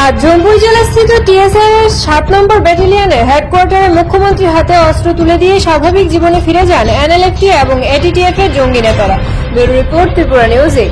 আজ জম্মু জেলাস্থিত টিএসআর এর ৭ নম্বর ব্যাটালিয়নের হেডকোয়ার্টারে মুখ্যমন্ত্রীর হাতে অস্ত্র তুলে দিয়ে স্বাভাবিক জীবনে ফিরে যান Nlft এবং Attf এর জঙ্গি নেতারা। ব্যুরো রিপোর্ট, ত্রিপুরা নিউজে।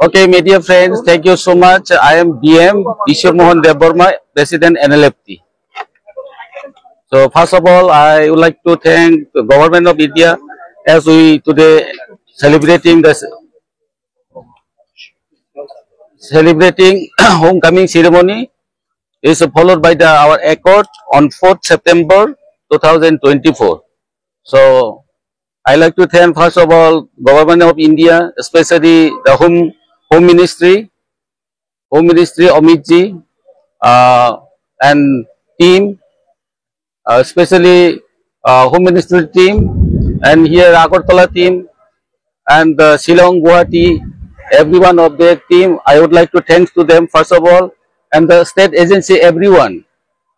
Okay, media friends, thank you so much. I am BM Ishwar Mohan Deborma, President Nlft. So first of all, I would like to thank the government of India as we today celebrating homecoming ceremony is followed by our accord on 4th September 2024. So I like to thank first of all government of India, especially the Home Ministry Amit ji and team, especially Home Ministry team, and here Agartala team and the Shillong Guwahati, everyone of their team. I would like to thank to them first of all, and the state agency, everyone,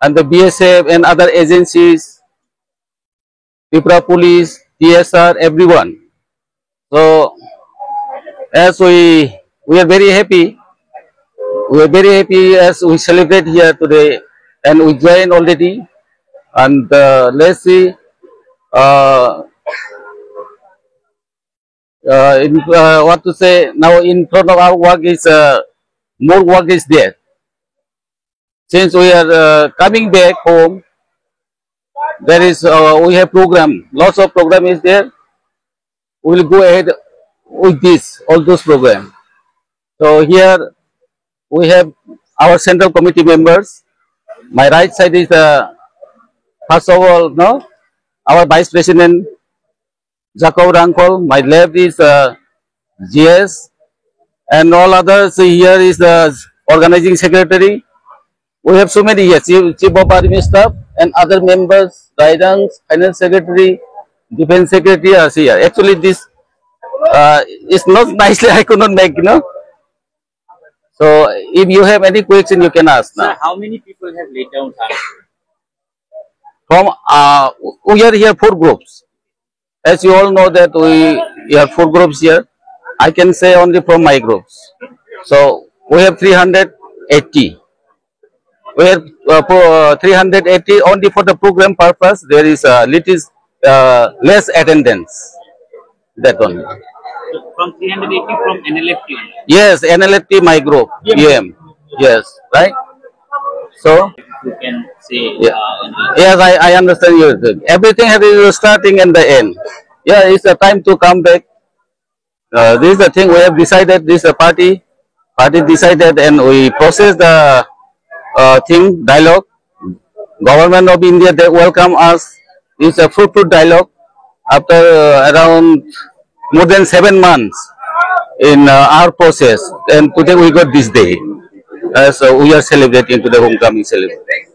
and the BSF and other agencies, Tripura police, TSR, everyone. So as we are very happy. We are very happy as we celebrate here today, and we join already. And let's see. What to say now? In front of our work is more work is there. Since we are coming back home, there is we have program. Lots of program is there. We will go ahead with all those programs. So here we have our central committee members. My right side is first of all, our Vice President Jacob Rankol. My left is GS, and all others. Here is the organizing secretary. We have so many here, Chief of Army Staff and other members, guidance, finance secretary, defense secretary are here. Actually, this is not nicely. I could not make, So, if you have any question, you can ask now. Sir, how many people have laid down arms? From we are here 4 groups. As you all know that we have 4 groups here. I can say only from my groups. So we have 380. We have 380 only for the program purpose. There is little less attendance. That only. So from 380 from Nlft. Yes, Nlft my group. EM. Yes, right. So You can say. yes, I understand you. Everything has a starting and the end. Yeah, it's a time to come back. This is the thing we have decided. This is a party decided, and we process the dialogue. Government of India, they welcome us. It's a fruitful dialogue after around more than 7 months in our process, and today we got this day. So we are celebrating to the homecoming celebration.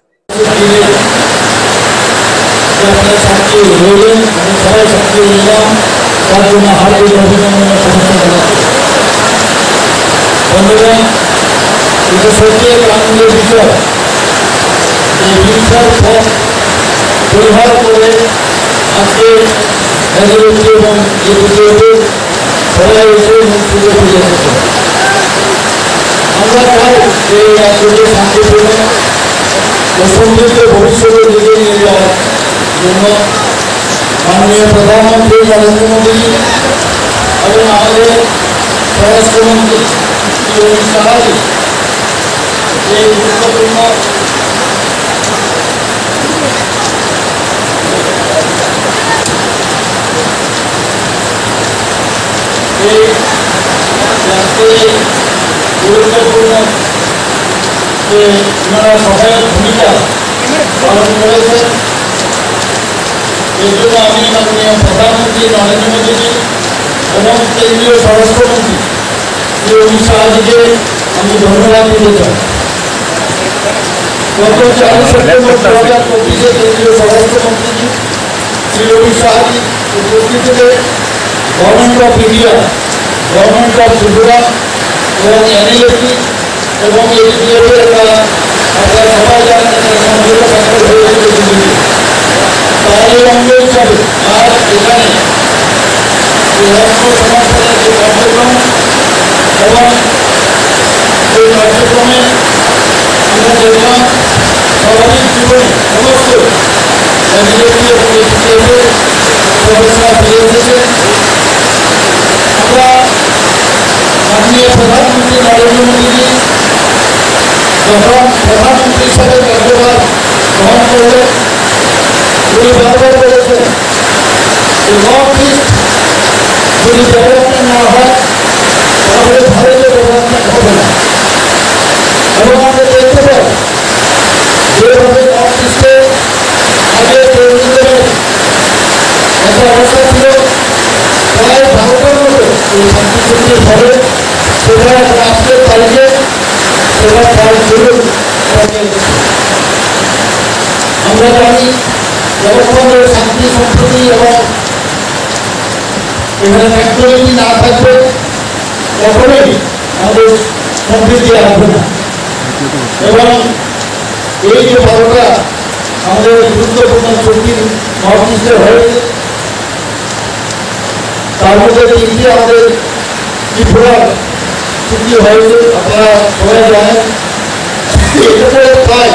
ভবিষ্যতে দিকে নিয়ে যাওয়ার জন্য মাননীয় প্রধানমন্ত্রী নরেন্দ্র মোদী এবং আমাদের স্বরাষ্ট্রমন্ত্রী অমিত শাহজি এই গুরুত্বপূর্ণ ওনারা সহায়ক ভূমিকা পালন করেছেন। এর জন্য আমি মাননীয় প্রধানমন্ত্রী কেন্দ্রীয় স্বরাষ্ট্রমন্ত্রী শ্রী অমিত শাহজিকে আমি ধন্যবাদ দিতে চাই। গত 4 সেপ্টেম্বর 2025 কেন্দ্রীয় স্বরাষ্ট্রমন্ত্রী শ্রী অমিত শাহজি উপস্থিতিতে government of India, government of Tripura এবং Nlft এবং ATF এর আপনারা সবাই জানেন একটা সমঝোতা স্বাক্ষর হয়েছিল দিল্লিতে। তারই অঙ্গ হিসাবে আজ এখানে সমাজের যে কার্যক্রম এবং এই কার্যক্রমে আমরা দেখলাম স্বাভাবিক জীবনে অবশ্যই Nlft এবং ATF এর সদস্যরা ফিরে এসেছে। আমরা মাননীয় প্রধানমন্ত্রী নরেন্দ্র মোদীজি যখন প্রধানমন্ত্রী হিসাবে কার্যভার গ্রহণ করলেন, উনি বারবার বলেছেন যে নর্থ ইস্ট যদি ডেভেলপমেন্ট না হয় তাহলে ভারতের ডেভেলপমেন্ট হবে না। এবং আমরা দেখতে পাই যেভাবে নর্থ ইস্টে আগে কেন্দ্রীয় একটা অবস্থা ছিল প্রায় ভারতের মতো এই শান্তিচুক্তির ফলে সেটা আজকের তারিখে সেটা প্রায় চলুন। আমরা জানি যতক্ষণ শান্তি সম্প্রীতি এবং এখানে ফ্যাক্টরি না থাকবে তখনই আমাদের সম্প্রীতি আসবে না। এবং এই যে ভারতটা আমাদের গুরুত্বপূর্ণ চুক্তি নর্থ ইস্টে হয়েছে, তার মধ্যে 3টি আমাদের ত্রিপুরা চুক্তি হয়েছে, আপনারা সবাই জানেন। এখানে প্রায়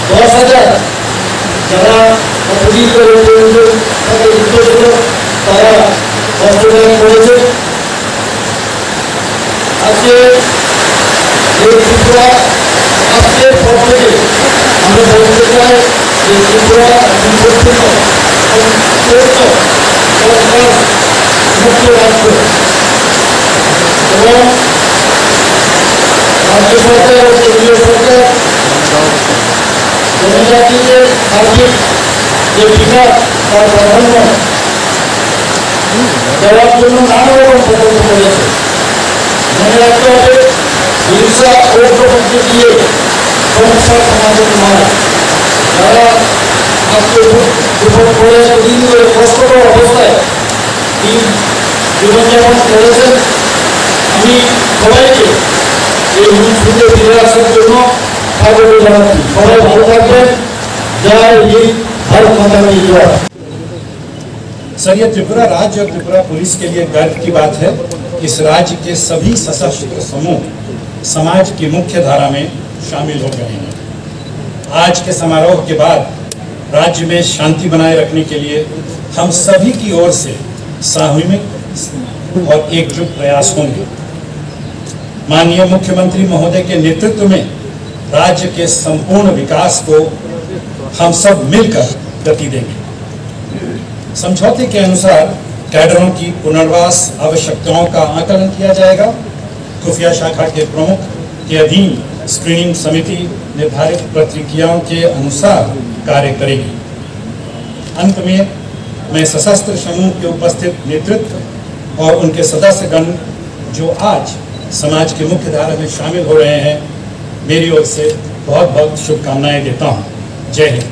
10,000 যারা অতিথি করে তাকে যুক্ত ছিল তারা অংশগ্রহণ করেছে। আজকে এই ত্রিপুরা আজকের পর থেকে আমরা বলতে চাই যে ত্রিপুরা এখন সম্পূর্ণ মুক্ত রাজ্য এবং রাজ্য সরকার ও কেন্দ্রীয় সরকার জনজাতিদের সার্বিক যে বিকাশ তার প্রাধান্য দেওয়ার জন্য নানা রকম প্রকল্প করেছে। মনে রাখতে হবে হিংসা ঐক্য মধ্যে দিয়ে সমস্যার সমাধান নয়। যারা আজকে জীবন করে এতদিন ধরে কষ্টকর অবস্থায় জীবনযাপন করেছেন, আমি সবাইকে এই মুহূর্তে ফিরে আসার জন্য স্বাগত জানাচ্ছি। সবাই ভালো থাকবেন। জয় হিন্द, भारत माता की जय। सर, ये त्रिपुरा राज्य और त्रिपुरा पुलिस के लिए गर्व की बात है। इस राज्य के सभी सशस्त्र समूह समाज की मुख्य धारा में शामिल हो गए हैं। आज के समारोह के बाद राज्य में शांति बनाए रखने के लिए हम सभी की ओर से सामूहिक और एकजुट प्रयास होंगे। माननीय मुख्यमंत्री महोदय के नेतृत्व में राज्य के संपूर्ण विकास को हम सब मिलकर गति देंगे। समझौते के अनुसार कैडरों की पुनर्वास आवश्यकताओं का आकलन किया जाएगा। खुफिया शाखा के प्रमुख के अधीन स्क्रीनिंग समिति निर्धारित प्रक्रियाओं के अनुसार कार्य करेगी। अंत में मैं सशस्त्र समूह के उपस्थित नेतृत्व और उनके सदस्यगण जो आज समाज की मुख्य धारा में शामिल हो रहे हैं, मेरी ओर से बहुत बहुत शुभकामनाएं देता हूं। जय हिंद।